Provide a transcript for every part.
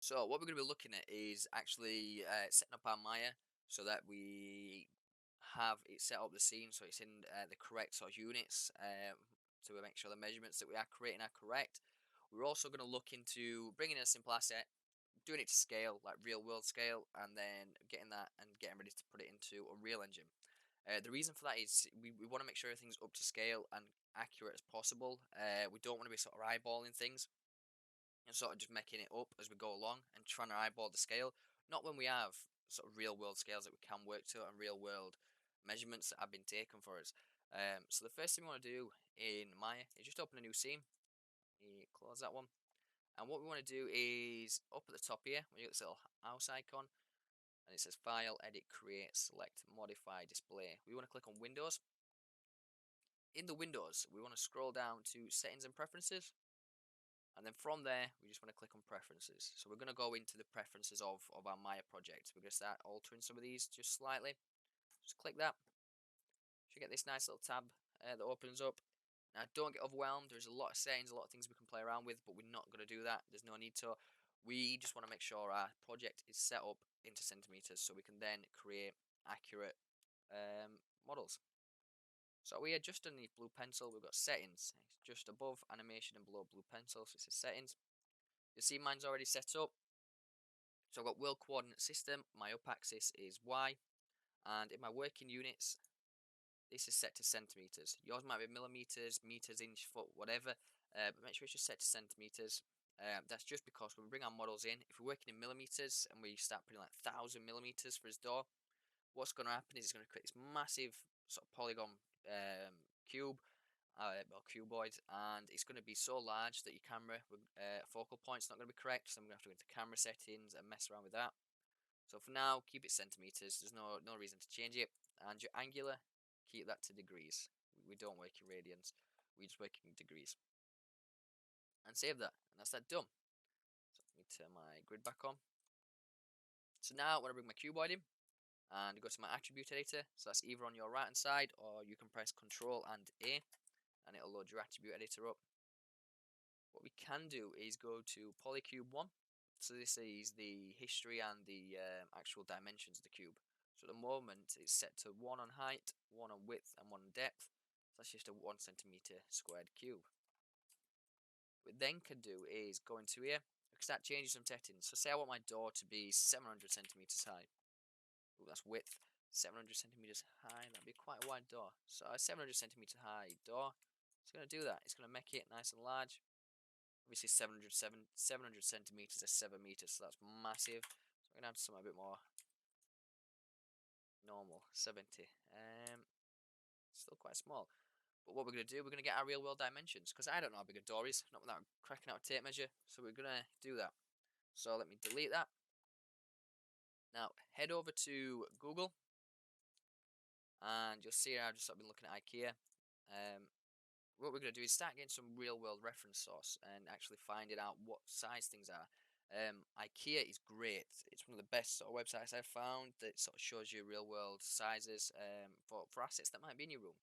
So what we're going to be looking at is actually setting up our Maya so that we have it set up the scene so it's in the correct sort of units to make sure the measurements that we are creating are correct. We're also going to look into bringing in a simple asset, doing it to scale, like real world scale, and then getting that and getting ready to put it into a real engine. The reason for that is we want to make sure everything's up to scale and accurate as possible. We don't want to be sort of eyeballing things and sort of just making it up as we go along and trying to eyeball the scale. Not when we have sort of real world scales that we can work to and real world measurements that have been taken for us. So the first thing we want to do in Maya is just open a new scene. Close that one. And what we want to do is up at the top here, when you get this little mouse icon, and it says File, Edit, Create, Select, Modify, Display. We want to click on Windows. In the Windows, we want to scroll down to Settings and Preferences. And then from there, we just want to click on preferences. So we're going to go into the preferences of our Maya project. We're going to start altering some of these just slightly. Just click that. You get this nice little tab that opens up. Now, don't get overwhelmed. There's a lot of settings, a lot of things we can play around with, but we're not going to do that. There's no need to. We just want to make sure our project is set up into centimeters so we can then create accurate models. So we are just underneath blue pencil. We've got settings. It's just above animation and below blue pencil. So it says settings. You see mine's already set up. So I've got world coordinate system, my up axis is Y, and in my working units, this is set to centimeters. Yours might be millimeters, meters, inch, foot, whatever, but make sure it's just set to centimeters. That's just because when we bring our models in, if we're working in millimeters and we start putting like 1,000 millimeters for his door, what's going to happen is it's going to create this massive sort of polygon cube or cuboid, and it's going to be so large that your camera focal point's not going to be correct, so I'm going to have to go into camera settings and mess around with that. So for now, keep it centimeters. There's no reason to change it. And your angular, keep that to degrees. We don't work in radians. We just work in degrees. And save that. And that's that done. So let me turn my grid back on. So now when I bring my cuboid in and go to my attribute editor, so that's either on your right hand side or you can press Control and A and it'll load your attribute editor up. What we can do is go to Polycube 1. So this is the history and the actual dimensions of the cube. So at the moment it's set to 1 on height, 1 on width and 1 on depth. So that's just a 1 centimeter squared cube. What we then can do is go into here. We can start changing some settings. So say I want my door to be 700 centimeters high. Ooh, that's width. 700 centimeters high. That'd be quite a wide door. So a 700 centimeter high door. It's going to do that. It's going to make it nice and large. Obviously 700 centimeters is 7 meters, so that's massive. So we're going to add something a bit more normal, 70. Still quite small. But what we're going to do, we're going to get our real world dimensions, because I don't know how big a door is, not without cracking out a tape measure. So we're going to do that. So let me delete that. Now head over to Google, and you'll see I've just been looking at IKEA. What we're going to do is start getting some real world reference source and actually finding out what size things are. IKEA is great. It's one of the best sort of websites I've found that sort of shows you real world sizes for assets that might be in your room.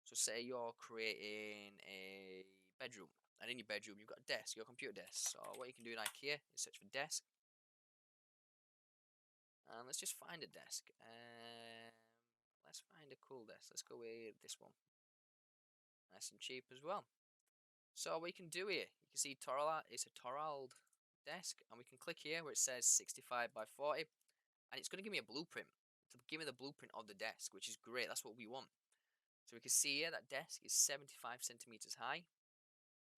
So say you're creating a bedroom, and in your bedroom you've got a desk, your computer desk. So what you can do in IKEA is search for desk, and let's just find a desk. Let's find a cool desk. Let's go with this one. Nice and cheap as well. So what you can do here, you can see it's a Torald desk, and we can click here where it says 65 by 40, and it's going to give me a blueprint. To give me the blueprint of the desk, which is great. That's what we want. So we can see here that desk is 75 centimeters high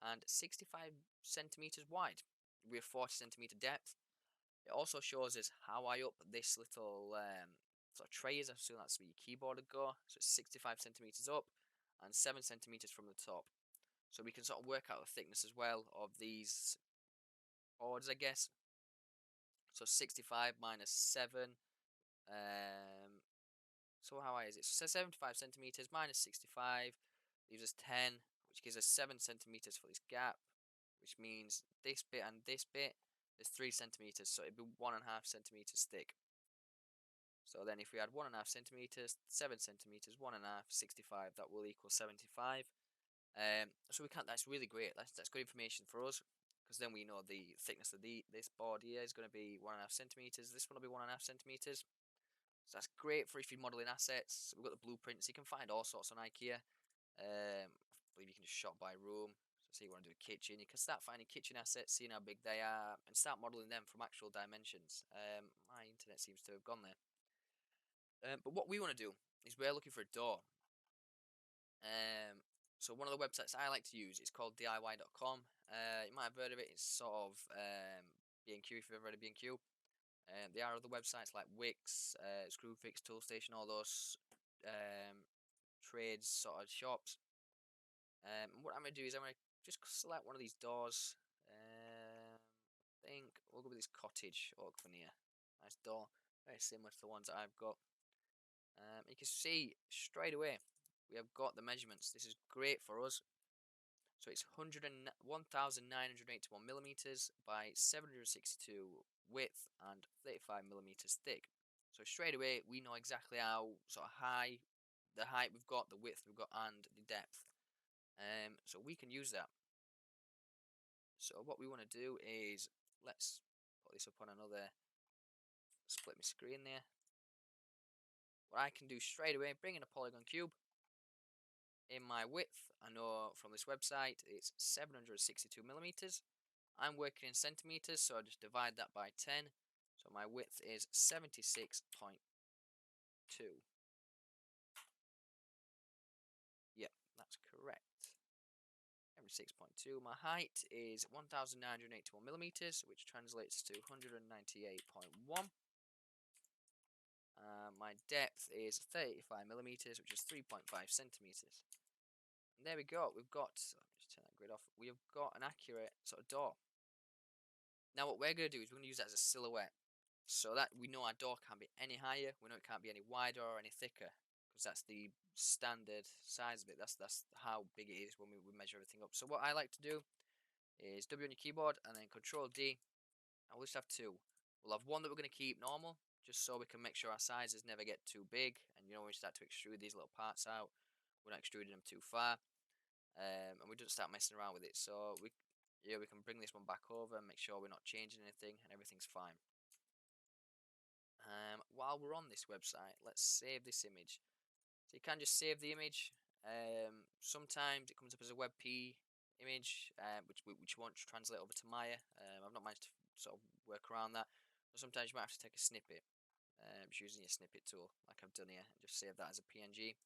and 65 centimeters wide with 40 centimeter depth. It also shows us how high up this little sort of tray is. I assume that's where your keyboard would go. So it's 65 centimeters up and 7 centimeters from the top. So we can sort of work out the thickness as well of these boards, I guess. So 65 minus 7. So how high is it? So 75 centimeters minus 65 leaves us 10, which gives us 7 centimeters for this gap, which means this bit and this bit is 3 centimeters. So it'd be 1.5 centimeters thick. So then if we add 1.5 centimeters, 7 centimeters, 1.5, 65, that will equal 75. So we can't. That's really great. That's good information for us. because then we know the thickness of this board here is going to be 1.5 centimeters. This one will be 1.5 centimeters. So that's great for if you're modeling assets. We've got the blueprints. You can find all sorts on IKEA. I believe you can just shop by room. So say you want to do a kitchen, you can start finding kitchen assets, seeing how big they are, and start modeling them from actual dimensions. My internet seems to have gone there. But what we want to do is we're looking for a door. So one of the websites I like to use is called DIY.com. You might have heard of it. It's sort of B&Q, if you've ever heard of B&Q. There are other websites like Wix, Screwfix, Toolstation, all those trades sort of shops. And what I'm going to do is I'm going to just select one of these doors. I think we'll go with this cottage oak veneer. Nice door, very similar to the ones that I've got. You can see straight away we have got the measurements. This is great for us. So it's 1,981 millimeters by 762 width and 35 millimeters thick. So straight away we know exactly how sort of high the height we've got, the width we've got, and the depth. So we can use that. So what we want to do is let's put this up on another, split my screen there. What I can do straight away, bring in a polygon cube. In my width, I know from this website it's 762 millimeters. I'm working in centimeters, so I just divide that by 10. So my width is 76.2. Yep, that's correct. 76.2. My height is 1,981 millimeters, which translates to 198.1. My depth is 35 millimeters, which is 3.5 centimeters. And there we go. We've got, so let me just turn that grid off. We have got an accurate sort of door. Now what we're going to do is we're going to use that as a silhouette, so that we know our door can't be any higher. We know it can't be any wider or any thicker, because that's the standard size of it. That's how big it is when we measure everything up. So what I like to do is W on your keyboard and then Control D. And we'll just have two. We'll have one that we're going to keep normal, just so we can make sure our sizes never get too big. And you know, when we start to extrude these little parts out, we're not extruding them too far, and we don't start messing around with it. So we can bring this one back over and make sure we're not changing anything and everything's fine. While we're on this website, let's save this image. So you can just save the image. Sometimes it comes up as a WebP image, which won't translate over to Maya. I've not managed to sort of work around that. So sometimes you might have to take a snippet, just using your snippet tool, like I've done here, and just save that as a PNG.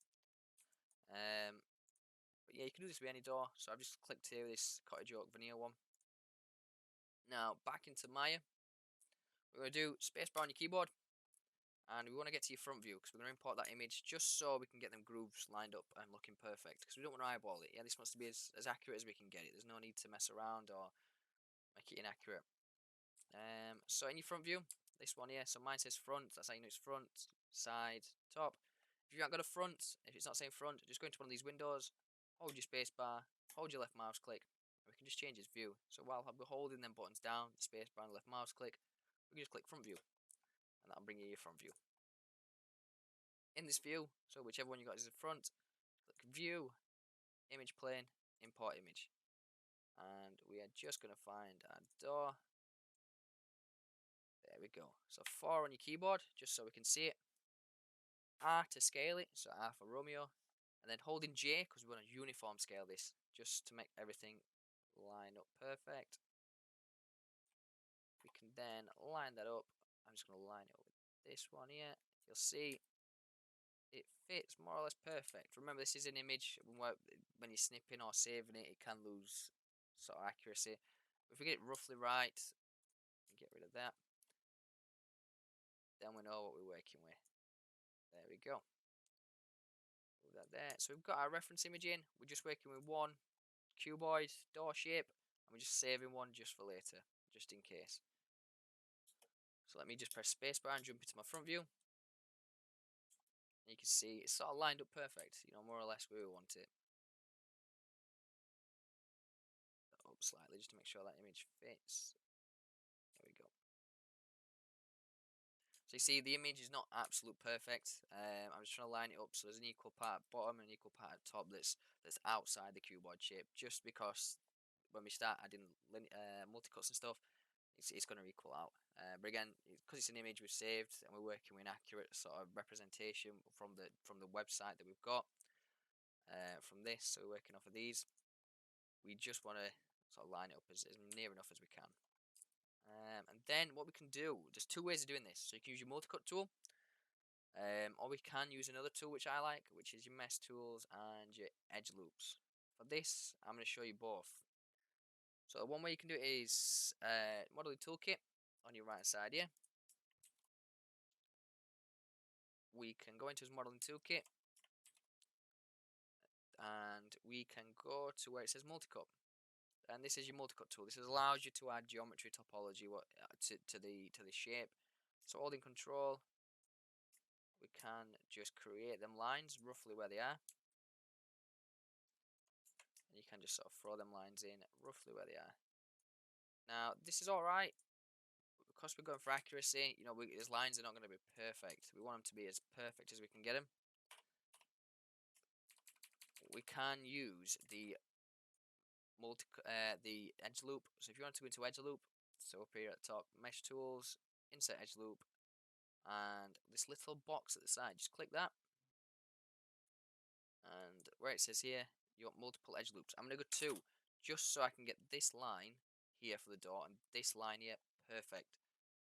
But yeah, you can do this with any door. So I've just clicked here this cottage oak veneer one. Now back into Maya, we're going to do spacebar on your keyboard, and we want to get to your front view because we're going to import that image just so we can get them grooves lined up and looking perfect, because we don't want to eyeball it. Yeah, this wants to be as accurate as we can get it. There's no need to mess around or make it inaccurate. So in your front view, this one here, so mine says front. That's how you know it's front, side, top. If you haven't got a front, if it's not saying front, just go into one of these windows, hold your spacebar, hold your left mouse click, and we can just change its view. So while we're holding them buttons down, the spacebar and the left mouse click, we can just click front view, and that'll bring you your front view. In this view, so whichever one you got is the front, click view, image plane, import image, and we are just going to find our door. There we go. So 4 on your keyboard, just so we can see it. R to scale it, so R for Romeo, and then holding J because we want to uniform scale this, just to make everything line up perfect. We can then line that up. I'm just going to line it up with this one here. You'll see it fits more or less perfect. Remember, this is an image. When you're snipping or saving it, it can lose sort of accuracy. If we get it roughly right, get rid of that, then we know what we're working with. There we go. Move that there. So we've got our reference image in. We're just working with one cuboid door shape, and we're just saving one just for later, just in case. So let me just press spacebar and jump into my front view. And you can see it's sort of lined up perfect, you know, more or less where we want it. Up slightly just to make sure that image fits. There we go. So you see the image is not absolute perfect. I'm just trying to line it up so there's an equal part at bottom and an equal part at top that's outside the cuboid shape, just because when we start adding multi-cuts and stuff, it's going to equal out. But again, because it's an image we've saved and we're working with an accurate sort of representation from the website that we've got from this, so we're working off of these. We just want to sort of line it up as near enough as we can. And then what we can do, there's two ways of doing this. So you can use your multi-cut tool, or we can use another tool which I like, which is your mesh tools and your edge loops. For this, I'm going to show you both. So one way you can do it is modeling toolkit on your right side here. We can go into his modeling toolkit and we can go to where it says multi-cut. And this is your multi-cut tool. This allows you to add geometry topology to the shape. So holding control, we can just create them lines roughly where they are. And you can just sort of throw them lines in roughly where they are. Now this is alright, because we're going for accuracy, you know, these lines are not going to be perfect. We want them to be as perfect as we can get them. We can use the edge loop. So if you want to go into edge loop, so up here at the top, mesh tools, insert edge loop, and this little box at the side, just click that, and where it says here you want multiple edge loops, I'm going to go 2, just so I can get this line here for the door and this line here perfect.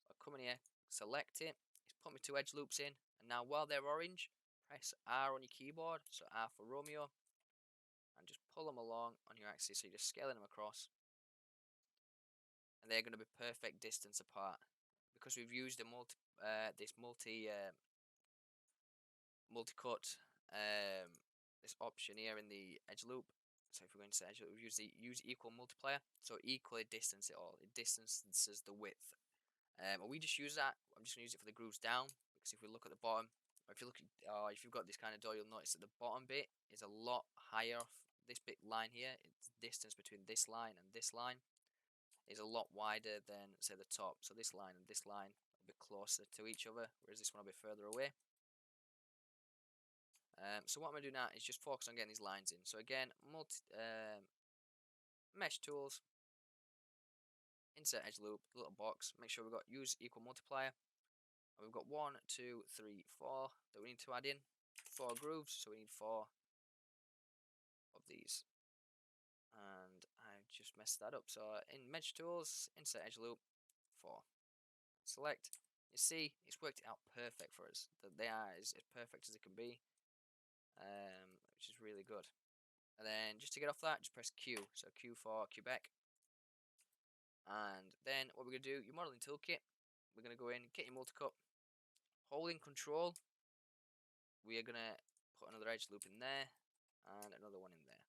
So I'll come in here, select it, it's put me 2 edge loops in, and now while they're orange, press R on your keyboard, so R for Romeo, and just pull them along on your axis, so you're just scaling them across, and they're going to be perfect distance apart. Because we've used this multi-cut this option here in the edge loop. So if we're going to say edge loop, we use equal multiplier, so equally distance it all. It distances the width. And we just use that. I'm just going to use it for the grooves down, because if we look at the bottom, or if you look at, if you've got this kind of door, you'll notice that the bottom bit is a lot higher off this bit line here. It's the distance between this line and this line is a lot wider than, say, the top. So this line and this line will be closer to each other, whereas this one will be further away. So what I'm going to do now is just focus on getting these lines in. So again, mesh tools, insert edge loop, little box, make sure we've got use equal multiplier. And we've got 1, 2, 3, 4 that we need to add in. 4 grooves, so we need 4 of these. And I just messed that up. So in mesh tools, insert edge loop, 4. Select. You see, it's worked out perfect for us. That they are as perfect as it can be, which is really good. And then just to get off that, just press Q. So Q for Quebec. And then what we're going to do, your modeling toolkit, we're going to go in, get your multi-cut, holding control, we are going to put another edge loop in there, and another one in there.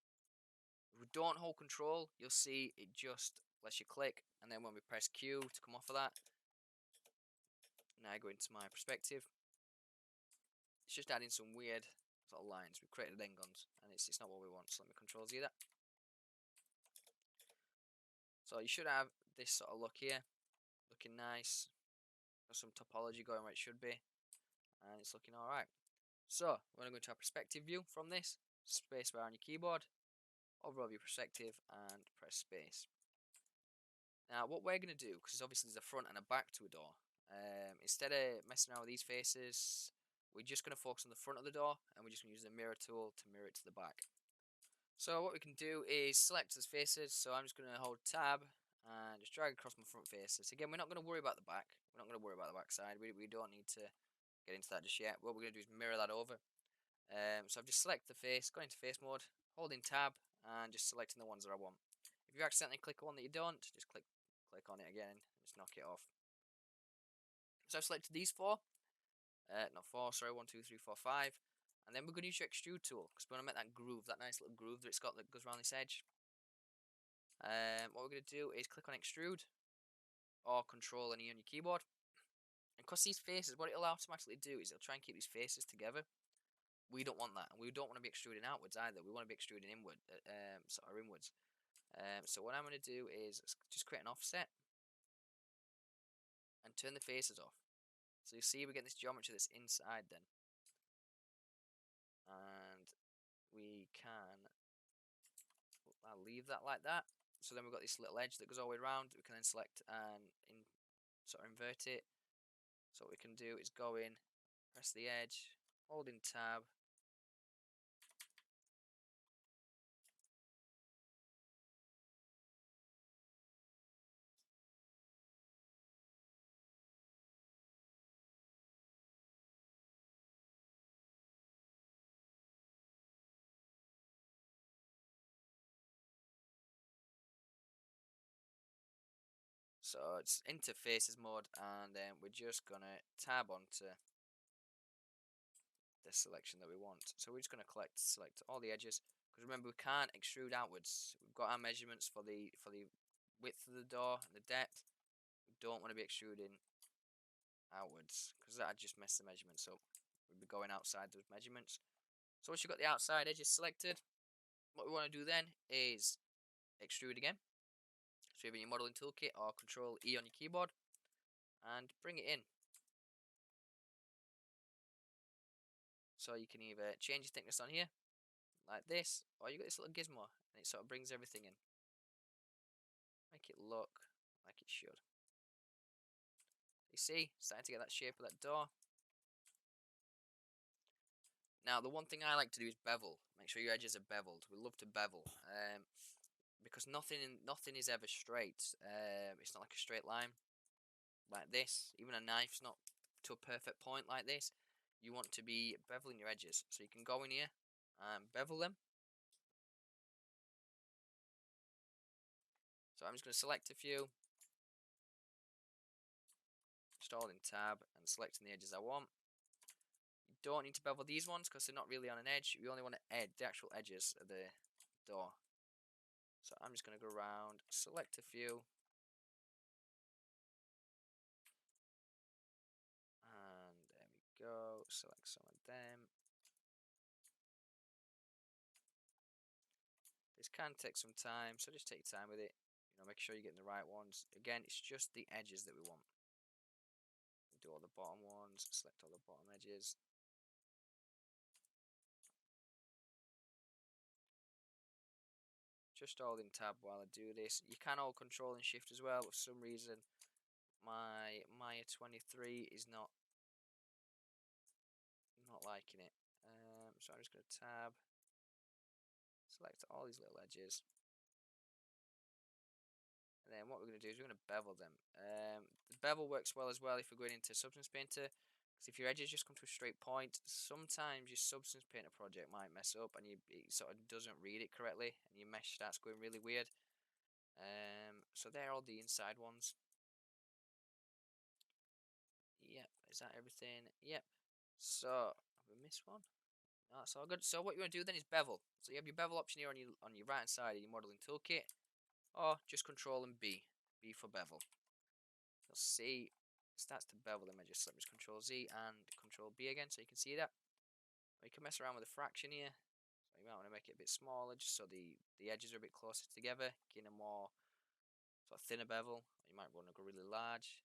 If we don't hold control, you'll see it just lets you click, and then when we press Q to come off of that, now I go into my perspective, it's just adding some weird sort of lines. We've created engons, and it's not what we want, so let me control Z that. So you should have this sort of look here, looking nice. Got some topology going where it should be, and it's looking alright. So we're going to go to our perspective view from this, spacebar on your keyboard, overall view perspective, and press space. Now what we're going to do, because obviously there's a front and a back to a door, instead of messing around with these faces, we're just going to focus on the front of the door, and we're just going to use the mirror tool to mirror it to the back. So what we can do is select those faces, so I'm just going to hold tab and just drag across my front faces. Again, we're not going to worry about the back, we're not going to worry about the back side, we don't need to get into that just yet. What we're going to do is mirror that over. So I've just selected the face, gone into face mode, holding tab, and just selecting the ones that I want. If you accidentally click one that you don't, just click on it again, and just knock it off. So I've selected these 4, not 4, sorry, 1, 2, 3, 4, 5. And then we're going to use your extrude tool, because we want to make that groove, that nice little groove that it's got that goes around this edge. What we're going to do is click on extrude, or control any on your keyboard. And because these faces, what it'll automatically do is it'll try and keep these faces together. We don't want that, and we don't want to be extruding outwards either. We want to be extruding inward, sort of inwards. So what I'm going to do is just create an offset and turn the faces off. So you see we get this geometry that's inside then. And we can, I'll leave that like that. So then we've got this little edge that goes all the way around. We can then select and sort of invert it. So what we can do is go in, press the edge, holding tab. So it's into faces mode, and then we're just gonna tab onto the selection that we want. So we're just gonna select all the edges, because remember we can't extrude outwards. We've got our measurements for the width of the door and the depth. We don't want to be extruding outwards, because that'd just mess the measurements up. We'd be going outside those measurements. So once you've got the outside edges selected, what we want to do then is extrude again. So either your modeling toolkit or Control E on your keyboard, and bring it in. So you can either change the thickness on here, like this, or you got this little gizmo, and it sort of brings everything in. Make it look like it should. You see, starting to get that shape of that door. Now, the one thing I like to do is bevel. Make sure your edges are beveled. We love to bevel, because nothing is ever straight. It's not like a straight line like this. Even a knife's not to a perfect point like this. You want to be beveling your edges, so you can go in here and bevel them. So I'm just going to select a few, just holding tab and selecting the edges I want. You don't need to bevel these ones because they're not really on an edge. We only want to edge the actual edges of the door. So I'm just going to go around, select a few, and there we go. Select some of them. This can take some time, so just take your time with it. Make sure you're getting the right ones. Again, it's just the edges that we want. Do all the bottom ones, select all the bottom edges. Just holding tab while I do this. You can hold Control and Shift as well. For some reason, my Maya 23 is not liking it. So I'm just going to tab, select all these little edges, and then what we're going to do is we're going to bevel them. The bevel works well as well if we're going into Substance Painter, because if your edges just come to a straight point, sometimes your Substance Painter project might mess up and it sort of doesn't read it correctly, and your mesh starts going really weird. So they're all the inside ones. Yep, is that everything? Yep. So have we missed one? No, that's all good. So what you want to do then is bevel. So you have your bevel option here on your right hand side of your modeling toolkit, or just Control and B for bevel. You'll see it starts to bevel them. I just Control Z and Control B again, so you can see that. Or you can mess around with the fraction here. So you might want to make it a bit smaller, just so the edges are a bit closer together, getting a more sort of thinner bevel. You might want to go really large.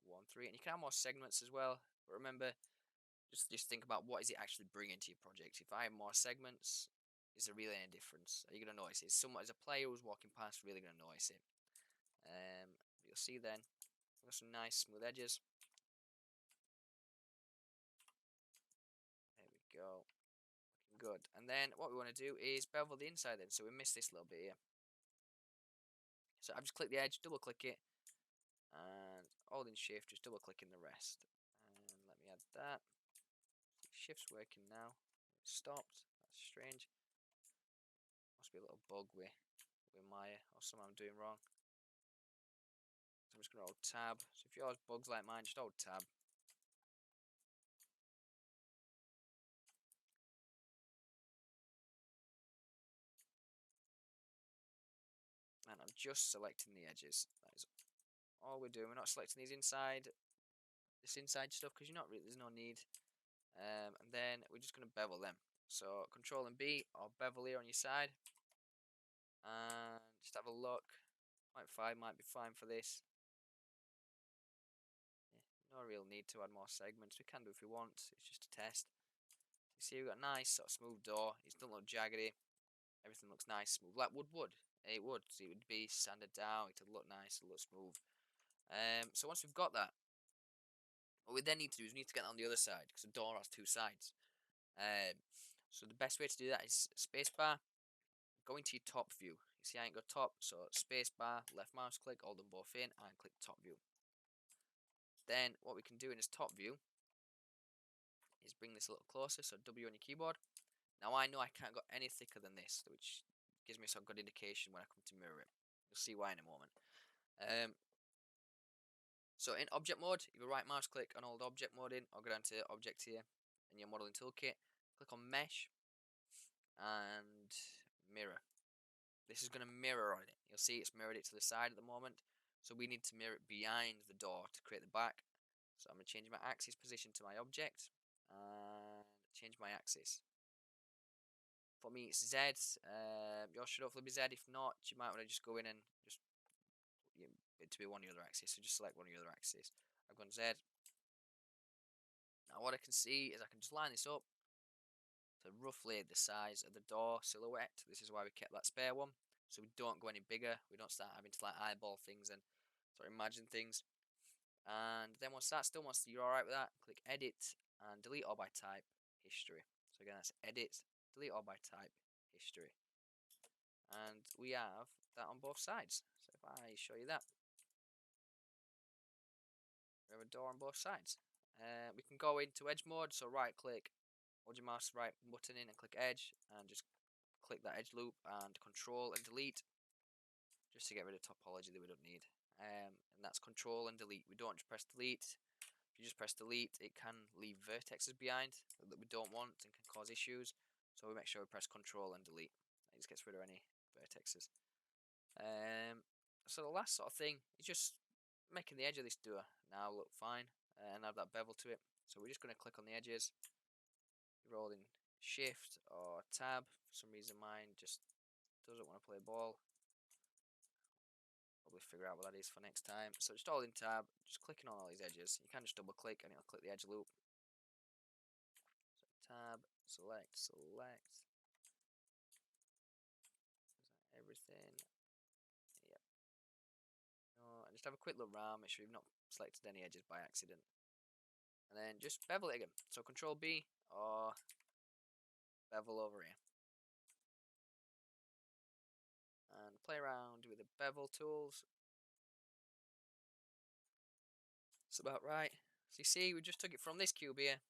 1, 3, and you can have more segments as well. But remember, just think about what is it actually bringing to your project. If I have more segments, is there really any difference? Are you going to notice it? Someone as a player who's walking past really going to notice it. You'll see then we've got some nice smooth edges. There we go. Looking good. And then what we want to do is bevel the inside then. So we missed this little bit here. So I've just clicked the edge, double click it, and holding shift, just double clicking the rest. And let me add that. Shift's working now. It stopped. That's strange. Must be a little bug with Maya or something I'm doing wrong. So I'm just going to hold tab. So if yours bugs like mine, just hold tab. And I'm just selecting the edges. That is all we're doing. We're not selecting this inside stuff, because there's no need. And then we're just going to bevel them. So Control and B or bevel here on your side. And just have a look. 0.5 might be fine for this. No real need to add more segments. We can do if we want. It's just a test. You see, we've got a nice sort of smooth door. It's not a little jaggedy. Everything looks nice, smooth, like wood would. It would. So it would be sanded down. It would look nice. It would look smooth. So once we've got that, what we then need to do is we need to get that on the other side because the door has two sides. Um, so the best way to do that is spacebar. Go into your top view. You see, I ain't got top, so spacebar, left mouse click, hold them both in, and click top view. Then what we can do in this top view is bring this a little closer. So W on your keyboard. Now I know I can't go any thicker than this, which gives me some good indication when I come to mirror it. You'll see why in a moment. Um, so in object mode, either right mouse click and hold object mode in, or go down to object here in your modeling toolkit. Click on mesh and mirror. This is going to mirror on it. You'll see it's mirrored it to the side at the moment. So we need to mirror it behind the door to create the back. So I'm going to change my axis position to my object and change my axis. For me, it's Z. Yours should hopefully be Z. If not, you might want to just go in and just it to be one of the other axes. So just select one of the other axes. I've gone Z. Now what I can see is I can just line this up to roughly the size of the door silhouette. This is why we kept that spare one, so we don't go any bigger. We don't start having to like eyeball things and sort of imagine things. And then once that's done, once you're alright with that, click edit and delete all by type history. So again, that's edit, delete all by type history. And we have that on both sides. So if I show you that, we have a door on both sides. We can go into edge mode, so right click, hold your mouse right button in and click edge, and just click that edge loop and control and delete, just to get rid of topology that we don't need. And that's control and delete. We don't just press delete. If you just press delete, it can leave vertexes behind that we don't want and can cause issues. So we make sure we press control and delete. It just gets rid of any vertexes. So the last sort of thing is just making the edge of this door now look fine and have that bevel to it. So we're just going to click on the edges, rolling shift or tab. For some reason mine just doesn't want to play ball. Probably figure out what that is for next time. So just holding tab, just clicking on all these edges. You can just double click and it'll click the edge loop. So tab, select, everything. Yep. And just have a quick look around, make sure you've not selected any edges by accident. And then just bevel it again. So control B or bevel over here. And play around with the bevel tools. It's about right. So you see, we just took it from this cube here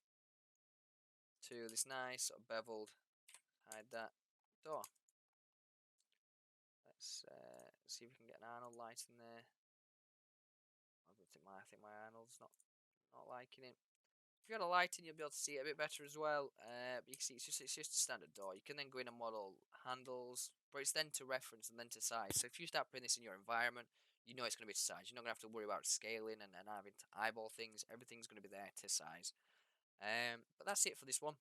to this nice sort of beveled, hide that door. Let's see if we can get an Arnold light in there. I think my Arnold's not liking it. If you got a light in, you'll be able to see it a bit better as well. But you can see it's just a standard door. You can then go in and model handles, but it's then to reference and then to size. So if you start putting this in your environment, you know it's going to be to size. You're not going to have to worry about scaling and having to eyeball things. Everything's going to be there to size. But that's it for this one.